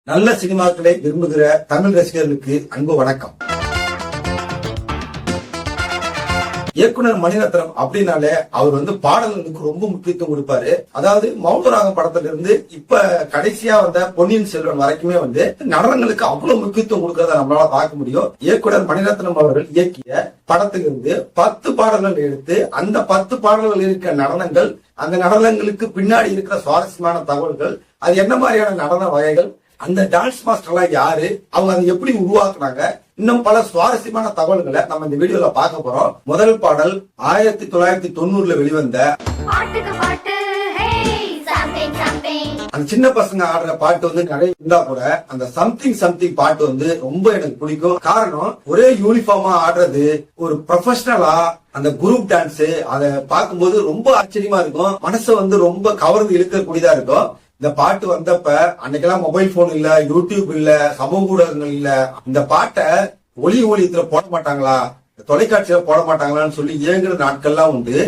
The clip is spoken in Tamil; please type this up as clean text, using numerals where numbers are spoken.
நல்ல சினிமாக்களை விரும்புகிற தமிழ் ரசிகர்களுக்கு அன்பு வணக்கம். இயக்குனர் மணிரத்னம் அப்படின்னாலே அவர் பாடல்களுக்கு ரொம்ப முக்கியத்துவம் கொடுப்பாரு. அதாவது மௌனராகம் படத்துல இருந்து இப்ப கடைசியா வந்த பொன்னியின் செல்வன் வரைக்குமே நடனங்களுக்கு அவ்வளவு முக்கியத்துவம் கொடுக்கறத நம்மளால பார்க்க முடியும். இயக்குனர் மணிரத்னம் அவர்கள் இயக்கிய படத்திலிருந்து 10 பாடல்கள் எடுத்து அந்த 10 பாடல்கள் இருக்க நடனங்கள், அந்த நடனங்களுக்கு பின்னாடி இருக்கிற சுவாரஸ்யமான தகவல்கள், அது என்ன மாதிரியான நடன வகைகள், அந்த டான்ஸ் மாஸ்டர்லாம் யாரு, அவங்க அதை எப்படி உருவாக்குனாங்க, இன்னும் பல சுவாரஸ்யமான தகவல்களை நம்ம இந்த வீடியோல பார்க்க போறோம். முதல் பாடல் 1990 வெளிவந்த அந்த சின்ன பசங்க ஆடுற பாட்டு நிறைய இருந்தா கூட அந்த சம்திங் பாட்டு ரொம்ப எனக்கு பிடிக்கும். காரணம், ஒரே யூனிஃபார்மா ஆடுறது, ஒரு ப்ரொஃபஷனலா அந்த குரூப் டான்ஸ், அதை பார்க்கும்போது ரொம்ப ஆச்சரியமா இருக்கும். மனசை ரொம்ப கவர்ந்து இழுக்கக்கூடியதா இருக்கும். இந்த பாட்டு வந்தப்ப அன்னைக்கெல்லாம் மொபைல் போன் இல்ல, யூடியூப் இல்ல, சமூக ஊடகங்கள் இல்ல. இந்த பாட்டை ஒளியத்துல போட மாட்டாங்களா, தொலைக்காட்சியில போட மாட்டாங்களான்னு சொல்லி ஏங்குற நாட்கள்லாம் உண்டு.